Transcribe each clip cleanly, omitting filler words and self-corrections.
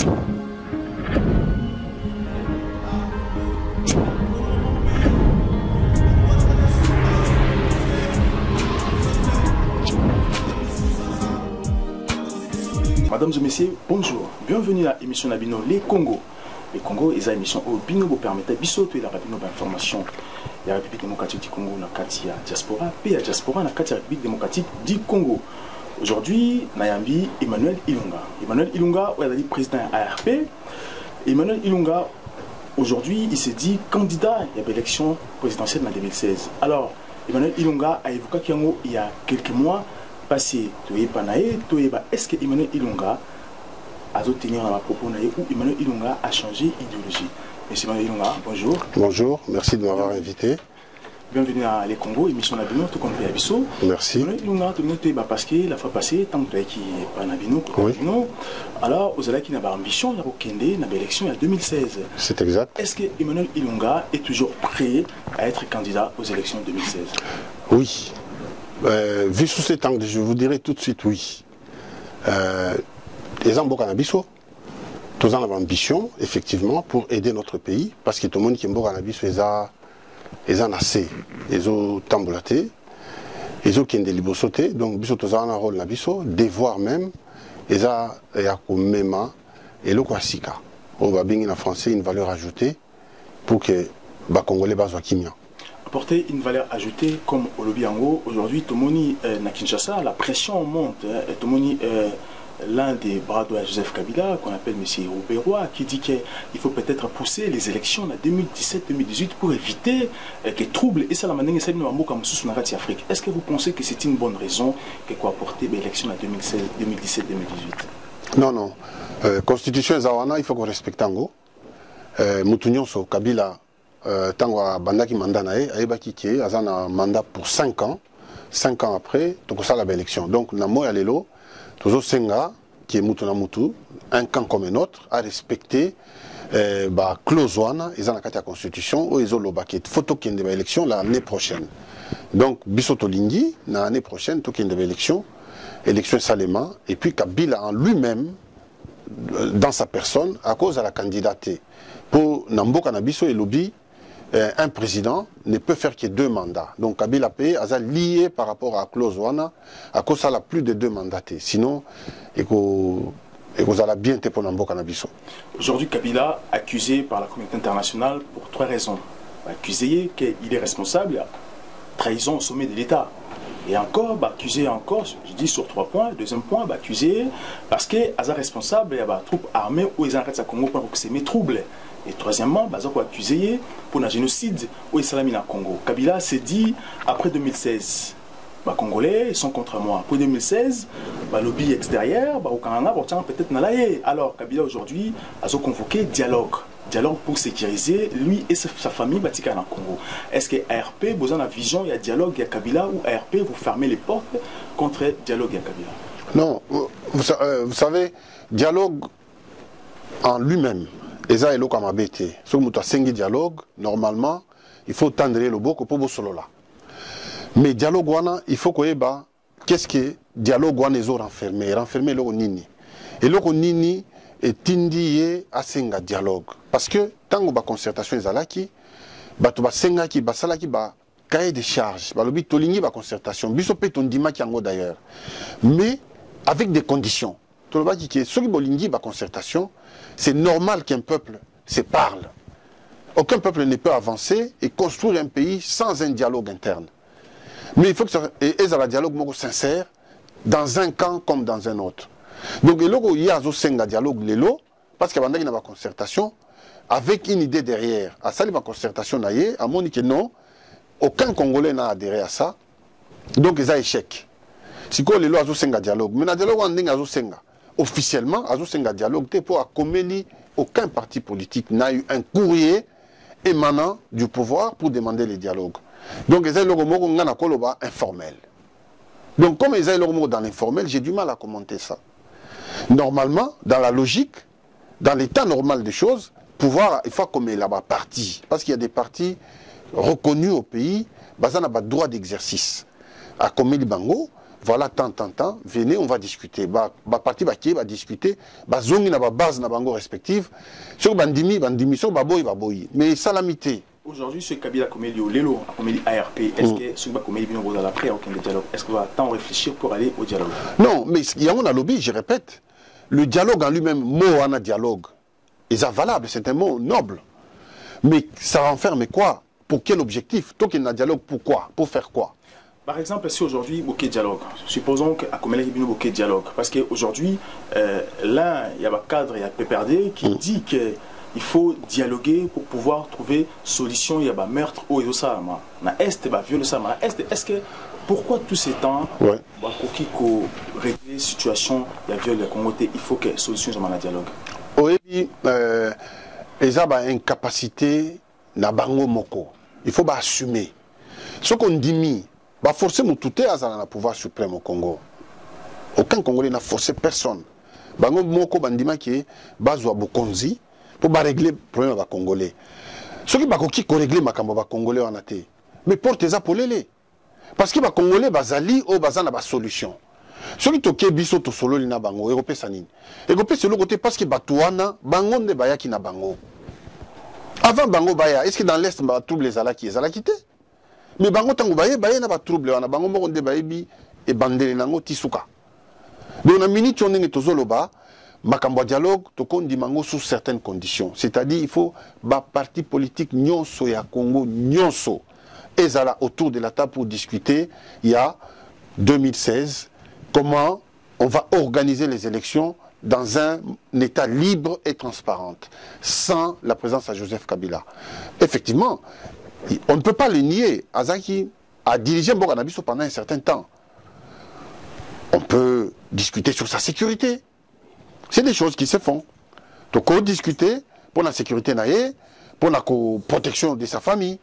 Mesdames et messieurs, bonjour. Bienvenue à l'émission Nabino Les Congo. Les Congo est une émission où Bino vous permet bisoto et la rapide d'information. La République démocratique du Congo na Katia diaspora, puis la diaspora na Katia République démocratique du Congo. Aujourd'hui, Nayambi Emmanuel Ilunga. Emmanuel Ilunga, est le président ARP. Emmanuel Ilunga, aujourd'hui, il s'est dit candidat à l'élection présidentielle en 2016. Alors, Emmanuel Ilunga a évoqué qu'il y a quelques mois passé, est-ce que Emmanuel Ilunga a obtenu un propos ou Emmanuel Ilunga a changé d'idéologie? Monsieur Emmanuel Ilunga, bonjour. Bonjour, merci de m'avoir invité. Bienvenue à Les Congo, émission Nabino, tout comme Abisso. Merci. Emmanuel Ilunga, tout le monde parce que la fois passée, tant que qui est pas Nabino, alors vous allez qui n'a pas ambition, il y a aucune élection en 2016. C'est exact. Est-ce que Emmanuel Ilunga est toujours prêt à être candidat aux élections 2016? Oui. Vu sous cet angle, je vous dirai tout de suite oui. Les gens beaucoup d'ambition, tous en ambition, effectivement, pour aider notre pays, parce que tout le monde qui est beaucoup d'ambition, ils ont assez, ils ont tambolaté, ils ont qui ont sauté, donc biso tous en un rôle d'ambition, devoir même, ils ont même et le kwasika. On va bien en français une valeur ajoutée pour que les Congolais soient kimia. Apporter une valeur ajoutée comme au Lobiango. Aujourd'hui, Tomoni na Kinshasa, la pression monte. Tomoni, l'un des bras de Joseph Kabila, qu'on appelle M. Rouberois, qui dit qu'il faut peut-être pousser les élections en 2017-2018 pour éviter que troubles. Et ça, la manière dont comme sous Afrique. Est-ce que vous pensez que c'est une bonne raison que quoi apporter l'élection en 2017-2018? Non, non. Constitution Zawana, il faut qu'on respecte Ango. Moutounion so Kabila. Tango bandaki mandat nae ayebaki ki azana mandat pour 5 ans. 5 ans après tokosala ba élection. Donc na moya lelo tozo senga qui est mutu na mutu, un camp comme un autre à respecter ba clause wana ezana kati ya constitution o ezoloba ki photo kende ba élection l'année prochaine. Donc biso tolingi na année prochaine to kende ba élection Salema et puis Kabila en lui-même dans sa personne à cause de la candidature pour Namboka Nabiso et Lobby. Un président ne peut faire que 2 mandats. Donc Kabila P a lié par rapport à clause wana à cause ça a plus de 2 mandatés. Sinon, il a bien été pour Namboka Nabiso. Aujourd'hui, Kabila accusé par la communauté internationale pour 3 raisons. Accusé qu'il est responsable de trahison au sommet de l'État. Et encore, accusé encore, je dis sur 3 points. Deuxième point, accusé parce qu'il est responsable de troupes armées où ils arrêtent à Congo pour que c'est mes troubles. Et troisièmement, accusé pour un génocide où Israël est au Congo. Kabila s'est dit, après 2016, les Congolais sont contre moi. Après 2016, le lobby extérieur, peut-être n'alaye. Alors Kabila aujourd'hui a convoqué dialogue. Dialogue pour sécuriser lui et sa famille au Congo. Est-ce que ARP, vous avez une vision, il y a dialogue, il y a Kabila, ou ARP, vous fermez les portes contre dialogue, il y a Kabila? Non, vous savez, dialogue en lui-même. Et ça, il y a bêté. Si vous avez un dialogue, normalement, il faut tendre le boko pour vous solo là. Mais dialogue, il faut que qu'est-ce que dialogue est renfermé le nini. Et le nini est indié à senga dialogue. Parce que tant que la concertation est là, tu vas senga qui basalaki ba cahier de charges, ba lobi tolingi ba concertation. Biso pe ton dima ki ango d'ailleurs. Mais avec des conditions. Tout le monde dit que ceux qui bolingi ba concertation, c'est normal qu'un peuple se parle. Aucun peuple ne peut avancer et construire un pays sans un dialogue interne. Mais il faut que ça ait un dialogue sincère dans un camp comme dans un autre. Donc il y a un dialogue parce qu'il y a une concertation avec une idée derrière. À ça, la concertation, à mon que non, aucun Congolais n'a adhéré à ça. Donc il y a un échec. Si il y a un dialogue, mais le dialogue, officiellement, il y a un dialogue pour accommoder aucun parti politique n'a eu un courrier émanant du pouvoir pour demander le dialogue. Donc, il y a un informel. Donc, comme il y a un dans l'informel, j'ai du mal à commenter ça. Normalement, dans la logique, dans l'état normal des choses, pouvoir, il faut comme là-bas parti. Parce qu'il y a des partis reconnus au pays, ils ont droit d'exercice. À comme Bango, voilà tant, venez, on va discuter. Parti va discuter, zongi na base na bango respective. Sur bandimi, sur baboy. Mais salamité. Aujourd'hui, ce Kabila comme Lélo, comme ARP, est-ce que ce comme Bino vous après aucun dialogue? Est-ce qu'on va tant réfléchir pour aller au dialogue? Non, mais il y a un lobby, je répète. Le dialogue en lui-même, mot en a dialogue, est valable, c'est un mot noble. Mais ça renferme quoi? Pour quel objectif? Tant qu'il y a un dialogue, pourquoi? Pour faire quoi? Par exemple, si aujourd'hui, il y a dialogue, supposons qu'à Komele il y a dialogue, parce qu'aujourd'hui, là, il y a un cadre, il y a PPRD qui dit qu'il faut dialoguer pour pouvoir trouver solution, il y a un meurtre, ou et ça, na est, viol, ça, na est, est-ce que, pourquoi tous ces temps, pour qu'il régler la situation, il y a viol, il y a communauté, il faut que solution soit dans le dialogue? Oui, il y a une incapacité, na bango moko. Il faut assumer. Ce qu'on dit, forcer tout à le pouvoir suprême au Congo. Aucun Congolais n'a forcé personne. Bango moko bandima qui bazwa bokonzi pour régler le problème des Congolais. Ce qui va régler les Congolais en athée. Mais portez ça pour les. Parce que les Congolais bazali ou bazana ba solution. Ce qui toke biso to solo lina bango européen sanine. Européen c'est le côté parce que batouana bango ne baya ki na bango. Avant bango baya, est-ce que dans l'est ba trouble les ala quitté? Mais bango tango baya na ba trouble wana bango mo nde bayebi e bandele nango tisuka. Donc na minute on est tozoloba makambo dialogue to kondi mango sous certaines conditions. C'est-à-dire il faut ba parti politique nyonso ya Congo nyonso ezala autour de la table pour discuter. Il y a 2016 comment on va organiser les élections dans un état libre et transparent, sans la présence de Joseph Kabila. Effectivement, on ne peut pas le nier. Azaki a dirigé Mboganabiso pendant un certain temps. On peut discuter sur sa sécurité. C'est des choses qui se font. Donc, on discuter pour la sécurité naïe, pour la protection de sa famille.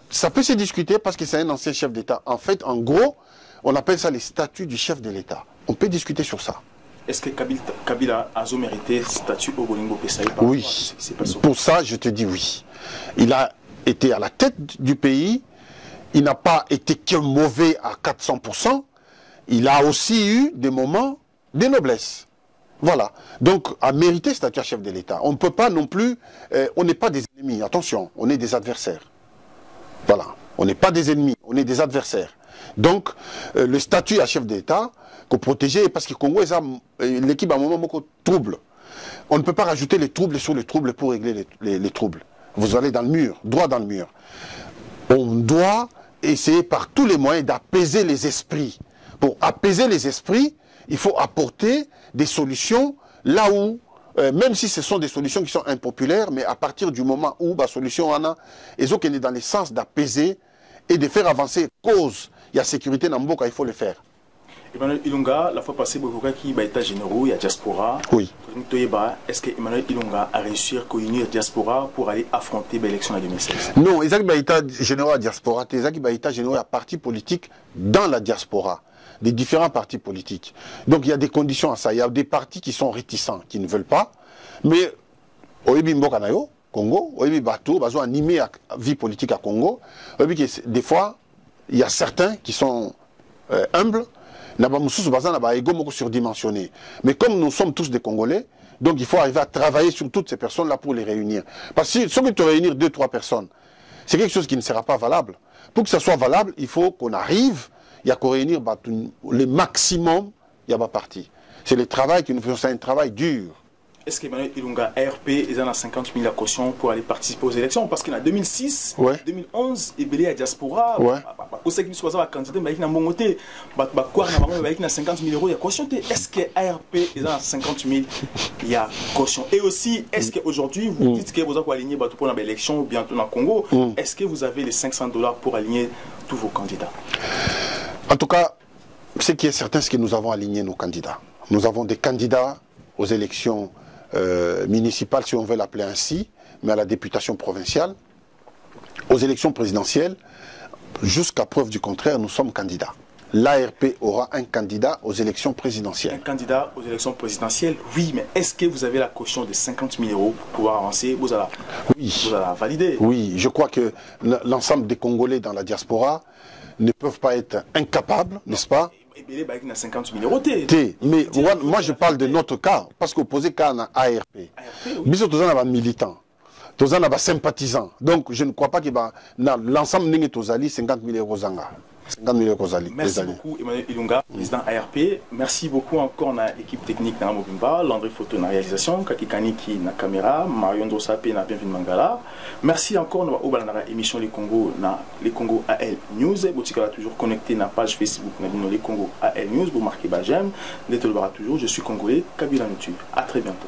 Ça peut se discuter parce que c'est un ancien chef d'État. En fait, en gros, on appelle ça les statuts du chef de l'État. On peut discuter sur ça. Est-ce que Kabila a mérité statut au Bolingo Pessaï? Oui. Pour ça, je te dis oui. Il a été à la tête du pays. Il n'a pas été que mauvais à 400%. Il a aussi eu des moments de noblesse. Voilà. Donc, a mérité statut à chef de l'État. On ne peut pas non plus... on n'est pas des ennemis. Attention, on est des adversaires. Voilà. On n'est pas des ennemis, on est des adversaires. Donc, le statut à chef d'État, qu'on protégeait, parce que Congo, l'équipe à un moment beaucoup trouble. On ne peut pas rajouter les troubles sur les troubles pour régler les troubles. Vous allez dans le mur, droit dans le mur. On doit essayer par tous les moyens d'apaiser les esprits. Pour apaiser les esprits, il faut apporter des solutions là où, même si ce sont des solutions qui sont impopulaires, mais à partir du moment où la solution en a, ils ont qu'elle est dans le sens d'apaiser et de faire avancer cause. Il y a sécurité dans Mboka, il faut le faire. Emmanuel Ilunga, la fois passée, il y a état généraux, il y a diaspora. Oui. Est-ce que Emmanuel Ilunga a réussi à réunir diaspora pour aller affronter l'élection en 2016? Non, il y a état généraux à diaspora, il y a état généraux à partis politiques dans la diaspora, des différents partis politiques. Donc il y a des conditions à ça. Il y a des partis qui sont réticents, qui ne veulent pas. Mais au Mboka Nayo, Congo, au Bato, ils ont animé la vie politique à Congo. Des fois, il y a certains qui sont humbles. Surdimensionné. Mais comme nous sommes tous des Congolais, donc il faut arriver à travailler sur toutes ces personnes-là pour les réunir. Parce que si on peut réunir 2-3 personnes, c'est quelque chose qui ne sera pas valable. Pour que ça soit valable, il faut qu'on arrive, il y a qu'à réunir le maximum, il y a pas parti. C'est le travail que nous faisons, c'est un travail dur. Est-ce qu'Emmanuel Ilunga, ARP, ils ont 50 000 caution pour aller participer aux élections? Parce qu'en 2006, 2011, il y a diaspora. Au sein de la candidat, il y a un bon côté. Il y a 50 000 euros de caution. Est-ce que ARP, ils ont 50 000 caution? Et aussi, est-ce qu'aujourd'hui, vous dites que vous avez aligné pour l'élection bientôt dans le Congo? Est-ce que vous avez les $500 pour aligner tous vos candidats? En tout cas, ce qui est certain, c'est que nous avons aligné nos candidats. Nous avons des candidats aux élections municipales, si on veut l'appeler ainsi, mais à la députation provinciale, aux élections présidentielles, jusqu'à preuve du contraire, nous sommes candidats. L'ARP aura un candidat aux élections présidentielles. Un candidat aux élections présidentielles, oui, mais est-ce que vous avez la caution de 50 000 euros pour pouvoir avancer? Vous allez la valider? Oui, je crois que l'ensemble des Congolais dans la diaspora ne peuvent pas être incapables, n'est-ce pas? Et il y a 50 000 euros. Mais moi, je parle de notre cas, parce que posé cas à ARP. Mais surtout, on a militants. Tous on a sympathisants. Donc, je ne crois pas que l'ensemble n'est pas 50 000 euros. 50 000 euros. Merci beaucoup, Emmanuel Ilunga, président ARP. Merci beaucoup encore à l'équipe technique de Mobimba, Landry Photo na réalisation, Kakikaniki na caméra, Marion Dosape na Bienvenue Mangala. Merci encore à l'émission Les Congo AL News. Vous êtes toujours connecté à la page Facebook Les Congo AL News. Vous marquez j'aime. Toujours, je suis congolais, Kabila Nutu. À très bientôt.